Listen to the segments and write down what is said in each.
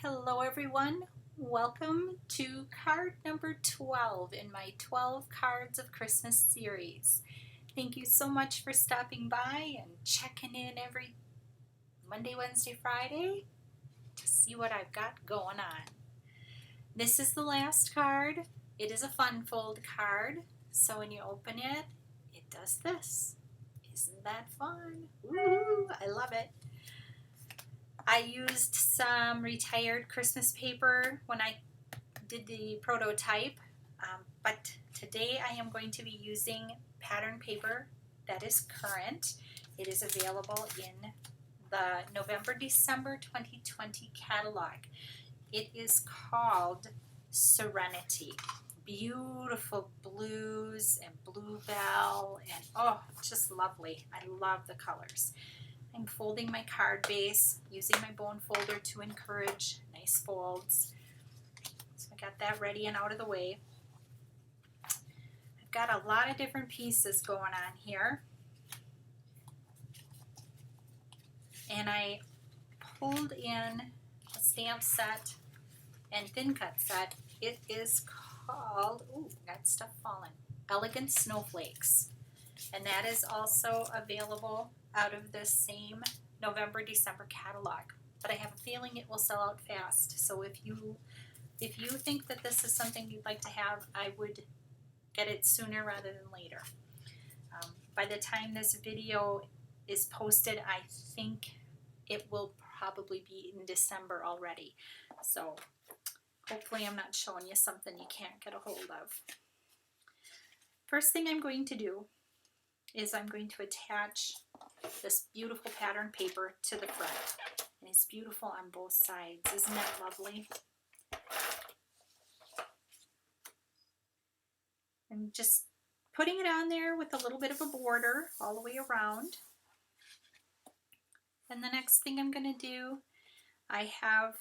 Hello everyone, welcome to card number 12 in my 12 Cards of Christmas series. Thank you so much for stopping by and checking in every Monday, Wednesday, Friday to see what I've got going on. This is the last card. It is a fun fold card, so when you open it, it does this. Isn't that fun? Woo! I love it. I used some retired Christmas paper when I did the prototype, but today I am going to be using pattern paper that is current. It is available in the November-December 2020 catalog. It is called Serenity. Beautiful blues and bluebell and oh, just lovely. I love the colors. I'm folding my card base, using my bone folder to encourage nice folds. So I got that ready and out of the way. I've got a lot of different pieces going on here. And I pulled in a stamp set and thin cut set. It is called, ooh, got stuff falling, Elegant Snowflakes. And that is also available out of the same November-December catalog. But I have a feeling it will sell out fast. So if you think that this is something you'd like to have, I would get it sooner rather than later. By the time this video is posted, I think it will probably be in December already. So hopefully I'm not showing you something you can't get a hold of. First thing I'm going to do is I'm going to attach this beautiful pattern paper to the front. And it's beautiful on both sides. Isn't that lovely? I'm just putting it on there with a little bit of a border all the way around. And the next thing I'm going to do, I have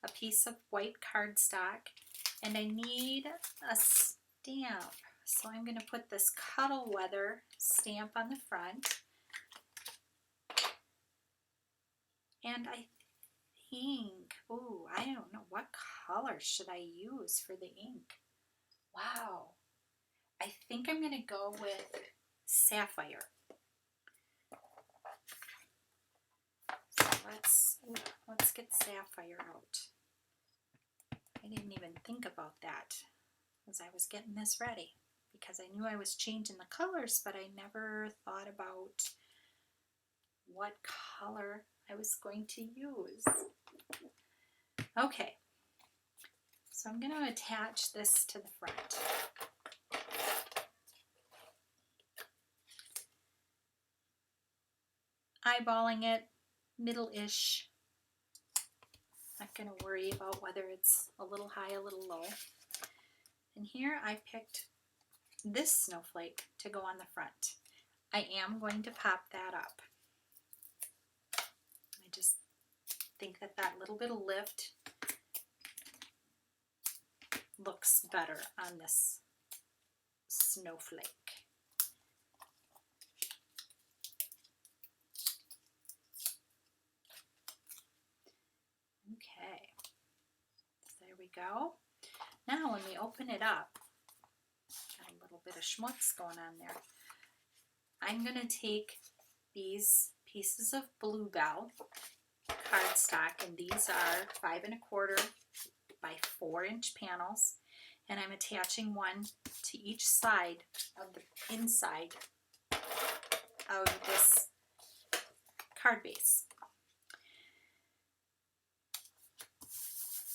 a piece of white cardstock and I need a stamp. So I'm going to put this Cuddle weather stamp on the front. And I think, ooh, I don't know, what color should I use for the ink? Wow. I think I'm going to go with sapphire. So let's get sapphire out. I didn't even think about that as I was getting this ready because I knew I was changing the colors, but I never thought about what color I was going to use. Okay, so I'm going to attach this to the front. Eyeballing it, middle-ish. Not going to worry about whether it's a little high, a little low. And here I picked this snowflake to go on the front. I am going to pop that up. I just think that that little bit of lift looks better on this snowflake. Okay, so there we go. Now when we open it up, got a little bit of schmutz going on there. I'm going to take these pieces of bluebell cardstock, and these are 5 1/4 by 4-inch panels, and I'm attaching one to each side of the inside of this card base.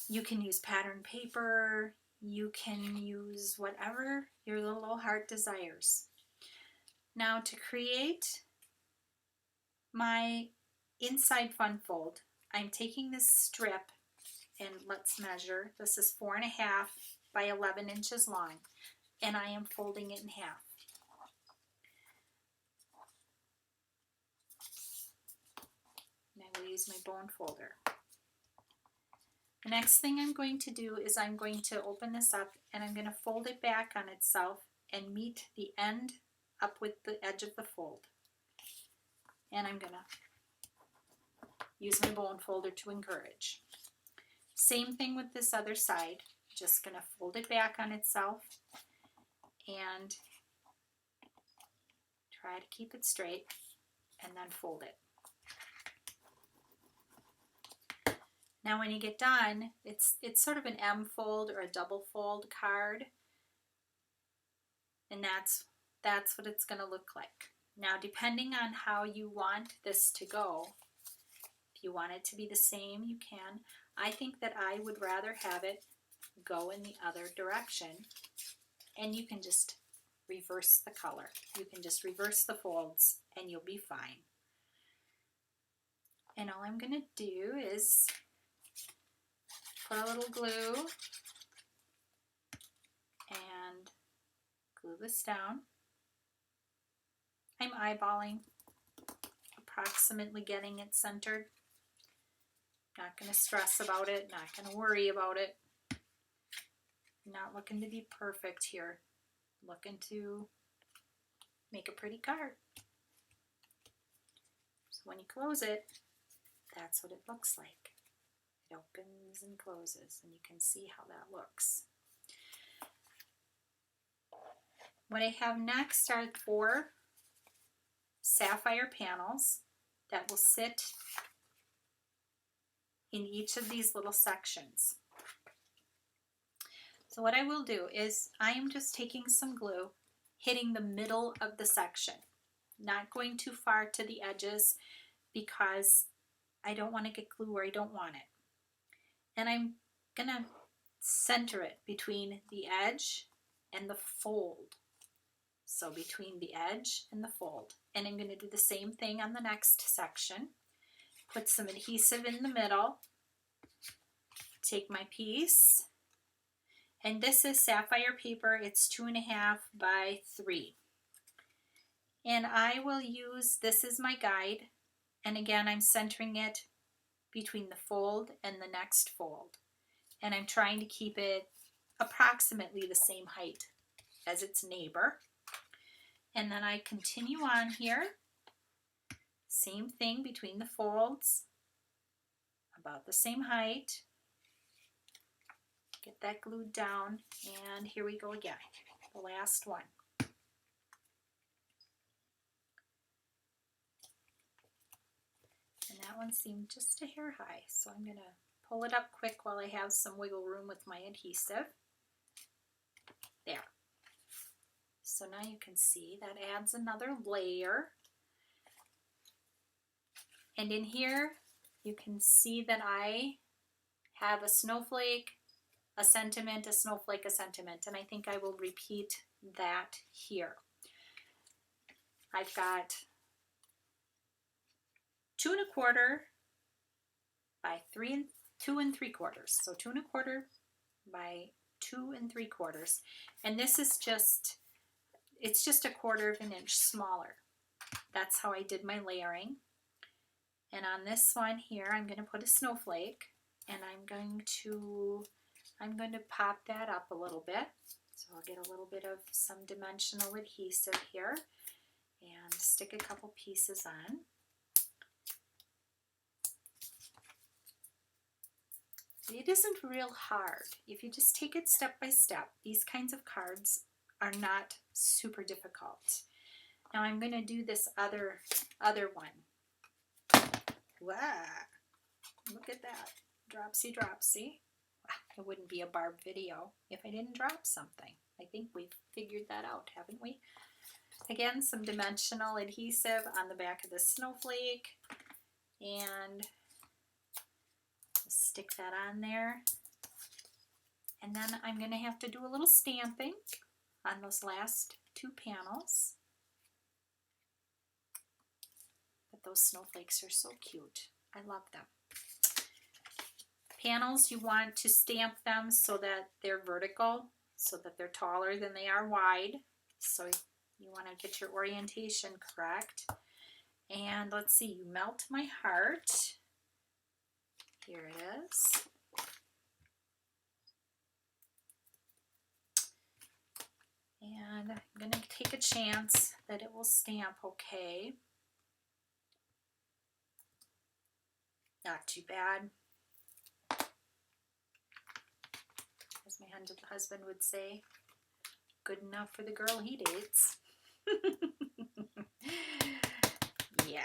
You can use pattern paper, you can use whatever your little heart desires. Now to create my inside fun fold, I'm taking this strip and let's measure. This is 4 1/2 by 11 inches long, and I am folding it in half. And I will use my bone folder. The next thing I'm going to do is I'm going to open this up and I'm going to fold it back on itself and meet the end up with the edge of the fold. And I'm going to use my bone folder to encourage. Same thing with this other side. Just going to fold it back on itself and try to keep it straight and then fold it. Now when you get done, it's sort of an M fold or a double fold card, and that's what it's going to look like. Now depending on how you want this to go, if you want it to be the same, you can. I think that I would rather have it go in the other direction, and you can just reverse the color. You can just reverse the folds and you'll be fine. And all I'm going to do is put a little glue and glue this down. I'm eyeballing, approximately getting it centered. Not going to stress about it, not going to worry about it. Not looking to be perfect here. Looking to make a pretty card. So when you close it, that's what it looks like. It opens and closes, and you can see how that looks. What I have next are 4 sapphire panels that will sit in each of these little sections. So what I will do is I am just taking some glue, hitting the middle of the section, not going too far to the edges because I don't want to get glue where I don't want it. And I'm going to center it between the edge and the fold. So between the edge and the fold. And I'm going to do the same thing on the next section. Put some adhesive in the middle. Take my piece. And this is sapphire paper. It's 2.5 by 3. And I will use, this is my guide. And again, I'm centering it between the fold and the next fold. And I'm trying to keep it approximately the same height as its neighbor. And then I continue on here. Same thing between the folds, about the same height. Get that glued down, and here we go again, the last one. And that one seemed just a hair high, so I'm going to pull it up quick while I have some wiggle room with my adhesive. There. So now you can see that adds another layer. And in here, you can see that I have a snowflake, a sentiment, a snowflake, a sentiment, and I think I will repeat that here. I've got 2.25 by 2 3/4. So 2.25 by 2 3/4, and this is just, it's just 1/4 inch smaller. That's how I did my layering. And on this one here, I'm going to put a snowflake, and I'm going to pop that up a little bit. So I'll get a little bit of some dimensional adhesive here and stick a couple pieces on. It isn't real hard. If you just take it step by step, these kinds of cards are not super difficult. Now I'm going to do this other one. Wow! Look at that. Dropsy, dropsy. It wouldn't be a Barb video if I didn't drop something. I think we've figured that out, haven't we? Again, some dimensional adhesive on the back of the snowflake, and stick that on there. And then I'm going to have to do a little stamping on those last 2 panels. But those snowflakes are so cute. I love them. Panels, you want to stamp them so that they're vertical, so that they're taller than they are wide. So you want to get your orientation correct. And let's see, you melt my heart. Here it is. And I'm going to take a chance that it will stamp okay. Not too bad. my husband would say. Good enough for the girl he dates. Yeah.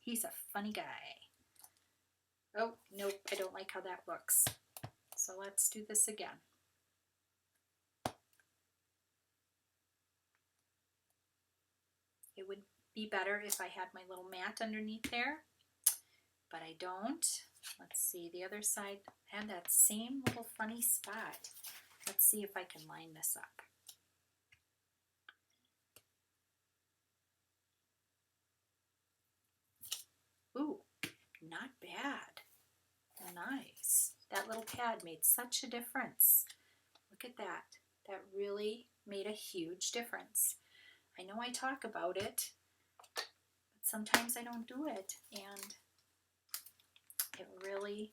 He's a funny guy. Oh, nope, I don't like how that looks. So let's do this again. It would be better if I had my little mat underneath there, but I don't. Let's see, the other side had that same little funny spot. Let's see if I can line this up. Ooh, not bad. Nice. That little pad made such a difference. Look at that. That really made a huge difference. I know I talk about it, but sometimes I don't do it, and it really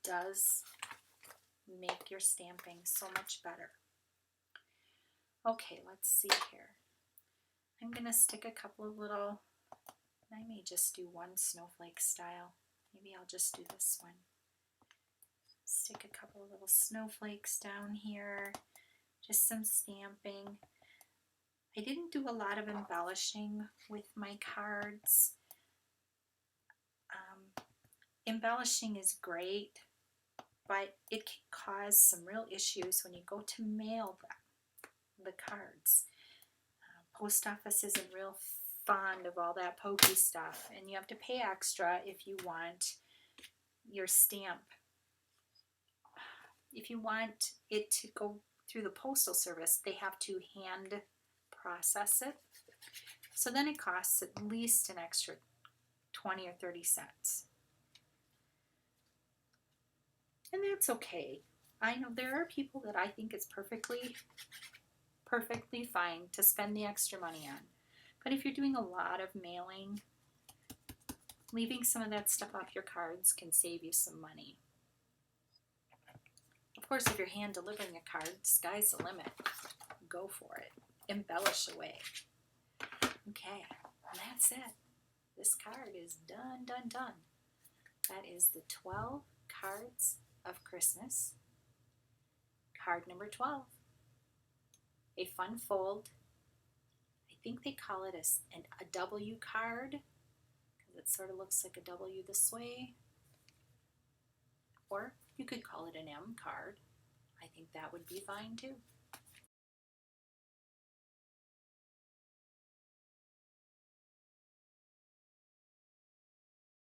does make your stamping so much better. Okay, let's see here. I'm going to stick a couple of little, I may just do one snowflake style. Maybe I'll just do this one. Stick a couple of little snowflakes down here, just some stamping. I didn't do a lot of embellishing with my cards. Embellishing is great, but it can cause some real issues when you go to mail the cards. Post office isn't real fond of all that pokey stuff, and you have to pay extra if you want your stamp. If you want it to go through the postal service, they have to hand process it. So then it costs at least an extra 20 or 30 cents. And that's okay. I know there are people that I think it's perfectly fine to spend the extra money on. But if you're doing a lot of mailing, leaving some of that stuff off your cards can save you some money. Of course, if you're hand delivering a card, sky's the limit. Go for it. Embellish away. Okay, that's it. This card is done, done, done. That is the 12 cards of Christmas. Card number 12. A fun fold. I think they call it a W card, because it sort of looks like a W this way. Or you could call it an M card. I think that would be fine too.